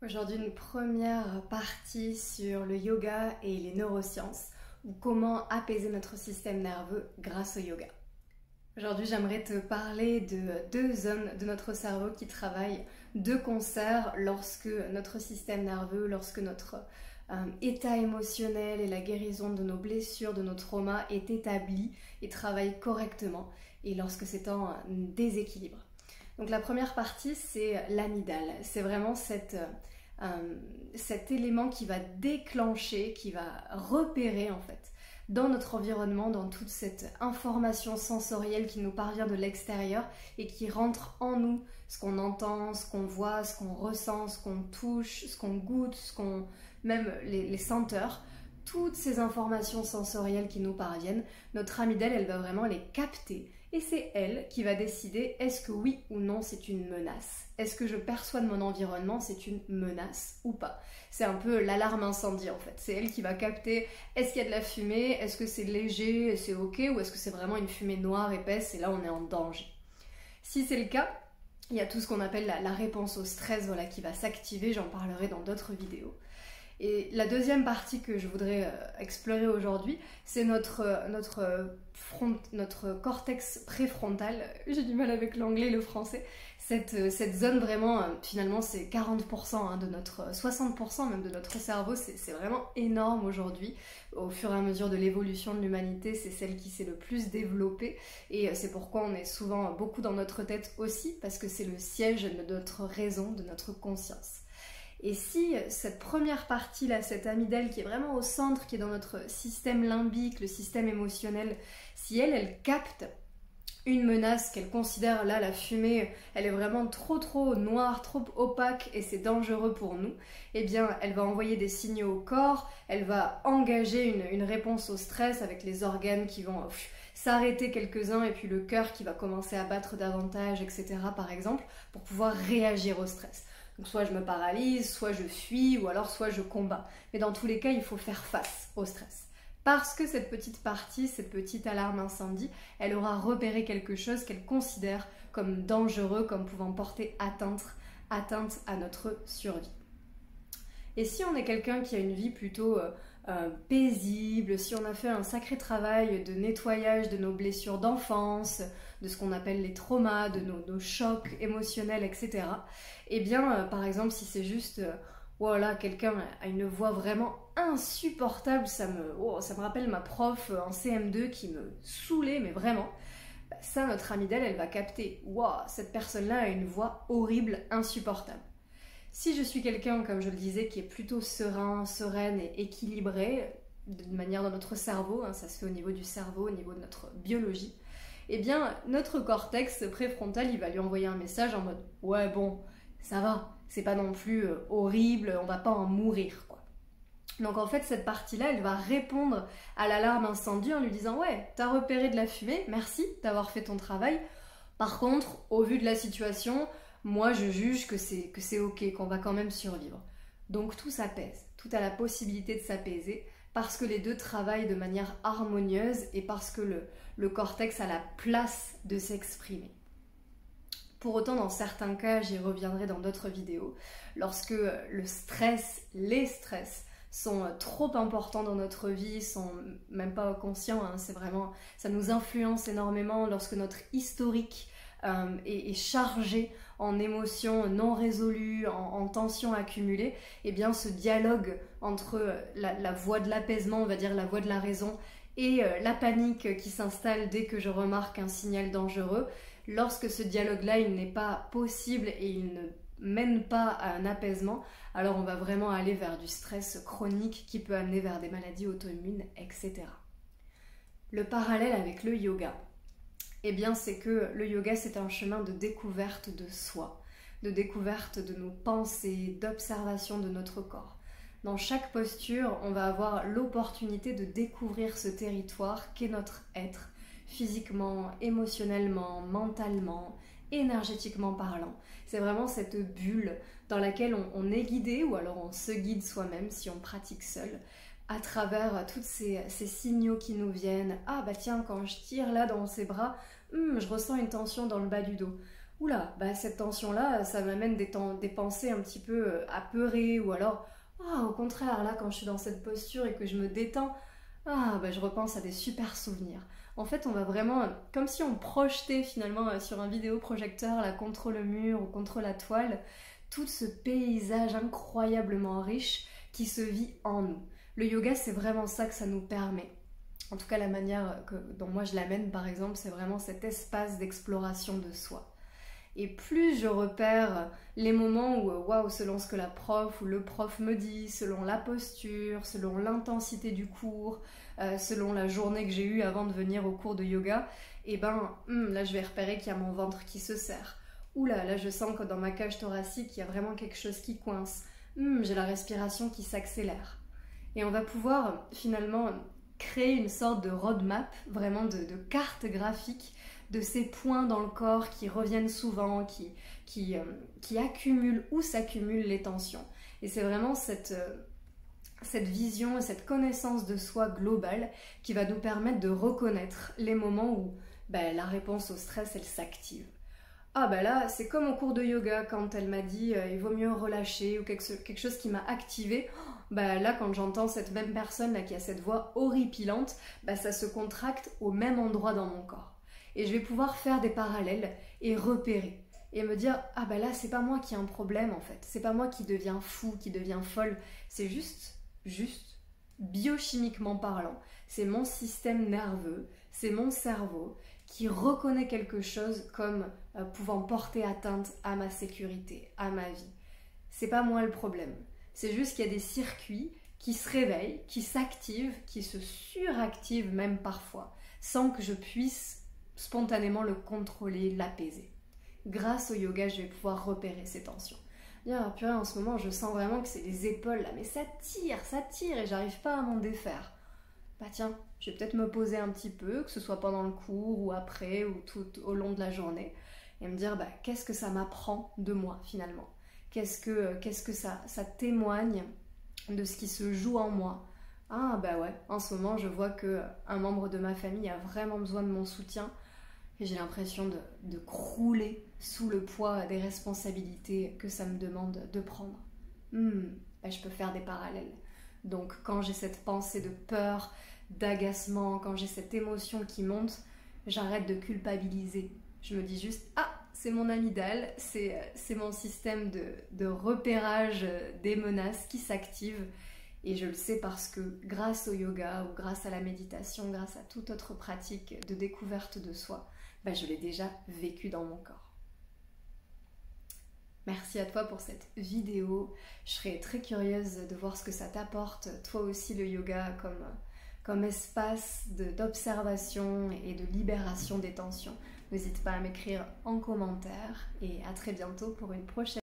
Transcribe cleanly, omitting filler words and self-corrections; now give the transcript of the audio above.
Aujourd'hui, une première partie sur le yoga et les neurosciences, ou comment apaiser notre système nerveux grâce au yoga. Aujourd'hui, j'aimerais te parler de deux zones de notre cerveau qui travaillent de concert lorsque notre système nerveux, lorsque notre état émotionnel et la guérison de nos blessures, de nos traumas est établi et travaille correctement, et lorsque c'est en déséquilibre. Donc la première partie, c'est l'amygdale. C'est vraiment cet élément qui va déclencher, qui va repérer en fait dans notre environnement, dans toute cette information sensorielle qui nous parvient de l'extérieur et qui rentre en nous, ce qu'on entend, ce qu'on voit, ce qu'on ressent, ce qu'on touche, ce qu'on goûte, même les senteurs. Toutes ces informations sensorielles qui nous parviennent, notre amygdale, elle va vraiment les capter. Et c'est elle qui va décider est-ce que oui ou non c'est une menace. Est-ce que je perçois de mon environnement c'est une menace ou pas. C'est un peu l'alarme incendie en fait. C'est elle qui va capter est-ce qu'il y a de la fumée, est-ce que c'est léger, c'est ok, ou est-ce que c'est vraiment une fumée noire épaisse et là on est en danger. Si c'est le cas, il y a tout ce qu'on appelle la réponse au stress qui va s'activer, j'en parlerai dans d'autres vidéos. Et la deuxième partie que je voudrais explorer aujourd'hui, c'est notre cortex préfrontal. J'ai du mal avec l'anglais et le français. Cette zone vraiment, finalement c'est 40% de notre, 60% même de notre cerveau, c'est vraiment énorme aujourd'hui. Au fur et à mesure de l'évolution de l'humanité, c'est celle qui s'est le plus développée. Et c'est pourquoi on est souvent beaucoup dans notre tête aussi, parce que c'est le siège de notre raison, de notre conscience. Et si cette première partie-là, cette amygdale qui est vraiment au centre, qui est dans notre système limbique, le système émotionnel, si elle capte une menace qu'elle considère, là la fumée, elle est vraiment trop noire, trop opaque et c'est dangereux pour nous, eh bien elle va envoyer des signaux au corps, elle va engager une réponse au stress avec les organes qui vont s'arrêter quelques-uns et puis le cœur qui va commencer à battre davantage, etc. par exemple, pour pouvoir réagir au stress. Donc soit je me paralyse, soit je fuis, ou alors soit je combats. Mais dans tous les cas, il faut faire face au stress. Parce que cette petite partie, cette petite alarme incendie, elle aura repéré quelque chose qu'elle considère comme dangereux, comme pouvant porter atteinte à notre survie. Et si on est quelqu'un qui a une vie plutôt paisible, si on a fait un sacré travail de nettoyage de nos blessures d'enfance, de ce qu'on appelle les traumas, de nos chocs émotionnels, etc. Eh bien, par exemple, si c'est juste, voilà, quelqu'un a une voix vraiment insupportable, ça me rappelle ma prof en CM2 qui me saoulait, mais vraiment, ça, notre amygdale, elle va capter, waouh, cette personne-là a une voix horrible, insupportable. Si je suis quelqu'un, comme je le disais, qui est plutôt serein, sereine et équilibré, de manière dans notre cerveau, ça se fait au niveau du cerveau, au niveau de notre biologie, eh bien, notre cortex préfrontal, il va lui envoyer un message en mode « Ouais, bon, ça va, c'est pas non plus horrible, on va pas en mourir, quoi. » Donc en fait, cette partie-là, elle va répondre à l'alarme incendie en lui disant « Ouais, t'as repéré de la fumée, merci d'avoir fait ton travail. Par contre, au vu de la situation, moi je juge que c'est ok, qu'on va quand même survivre. » Donc tout s'apaise, tout a la possibilité de s'apaiser parce que les deux travaillent de manière harmonieuse et parce que le cortex a la place de s'exprimer. Pour autant, dans certains cas, j'y reviendrai dans d'autres vidéos, lorsque le stress, les stress sont trop importants dans notre vie, sont même pas conscients, c'est vraiment, ça nous influence énormément lorsque notre historique est chargé en émotions non résolues, en tensions accumulées, et bien ce dialogue entre la voie de l'apaisement, on va dire la voie de la raison, et la panique qui s'installe dès que je remarque un signal dangereux, lorsque ce dialogue-là il n'est pas possible et il ne mène pas à un apaisement, alors on va vraiment aller vers du stress chronique qui peut amener vers des maladies auto-immunes, etc. Le parallèle avec le yoga, eh bien c'est que le yoga c'est un chemin de découverte de soi, de découverte de nos pensées, d'observation de notre corps. Dans chaque posture, on va avoir l'opportunité de découvrir ce territoire qu'est notre être, physiquement, émotionnellement, mentalement, énergétiquement parlant. C'est vraiment cette bulle dans laquelle on est guidé, ou alors on se guide soi-même si on pratique seul, à travers tous ces signaux qui nous viennent. Ah bah tiens, quand je tire là dans ses bras, je ressens une tension dans le bas du dos. oula, bah cette tension-là, ça m'amène des pensées un petit peu apeurées, ou alors, ah, au contraire, là, quand je suis dans cette posture et que je me détends, ah, bah je repense à des super souvenirs. En fait, on va vraiment, comme si on projetait finalement sur un vidéoprojecteur, là, contre le mur ou contre la toile, tout ce paysage incroyablement riche qui se vit en nous. Le yoga, c'est vraiment ça que ça nous permet. En tout cas, la manière dont moi je l'amène, par exemple, c'est vraiment cet espace d'exploration de soi. Et plus je repère les moments où, waouh, selon ce que la prof ou le prof me dit, selon la posture, selon l'intensité du cours, selon la journée que j'ai eue avant de venir au cours de yoga, et ben là je vais repérer qu'il y a mon ventre qui se serre. Oula, là je sens que dans ma cage thoracique il y a vraiment quelque chose qui coince. J'ai la respiration qui s'accélère. Et on va pouvoir finalement créer une sorte de roadmap, vraiment de carte graphique de ces points dans le corps qui reviennent souvent, qui accumulent ou s'accumulent les tensions. Et c'est vraiment cette vision et cette connaissance de soi globale qui va nous permettre de reconnaître les moments où la réponse au stress, elle s'active. Ah bah là, c'est comme au cours de yoga quand elle m'a dit il vaut mieux relâcher ou quelque chose qui m'a activé. Bah là, quand j'entends cette même personne là qui a cette voix horripilante, ça se contracte au même endroit dans mon corps. Et je vais pouvoir faire des parallèles et repérer. Et me dire, ah bah là, c'est pas moi qui ai un problème en fait. C'est pas moi qui deviens fou, qui deviens folle. C'est juste, biochimiquement parlant. C'est mon système nerveux, c'est mon cerveau qui reconnaît quelque chose comme pouvant porter atteinte à ma sécurité, à ma vie. C'est pas moi le problème. C'est juste qu'il y a des circuits qui se réveillent, qui s'activent, qui se suractivent même parfois, sans que je puisse spontanément le contrôler, l'apaiser. Grâce au yoga, je vais pouvoir repérer ces tensions. Bien, purée, en ce moment, je sens vraiment que c'est les épaules là, mais ça tire et j'arrive pas à m'en défaire. Bah tiens, je vais peut-être me poser un petit peu, que ce soit pendant le cours ou après ou tout au long de la journée, et me dire qu'est-ce que ça m'apprend de moi finalement. Qu'est-ce que ça témoigne de ce qui se joue en moi. Ah bah ouais, en ce moment je vois qu'un membre de ma famille a vraiment besoin de mon soutien et j'ai l'impression de crouler sous le poids des responsabilités que ça me demande de prendre. Je peux faire des parallèles. Donc quand j'ai cette pensée de peur, d'agacement, quand j'ai cette émotion qui monte, j'arrête de culpabiliser. Je me dis juste, ah, c'est mon amygdale, c'est mon système de repérage des menaces qui s'active. Et je le sais parce que grâce au yoga ou grâce à la méditation, grâce à toute autre pratique de découverte de soi, je l'ai déjà vécu dans mon corps. Merci à toi pour cette vidéo. Je serais très curieuse de voir ce que ça t'apporte, toi aussi le yoga, comme espace d'observation et de libération des tensions. N'hésite pas à m'écrire en commentaire et à très bientôt pour une prochaine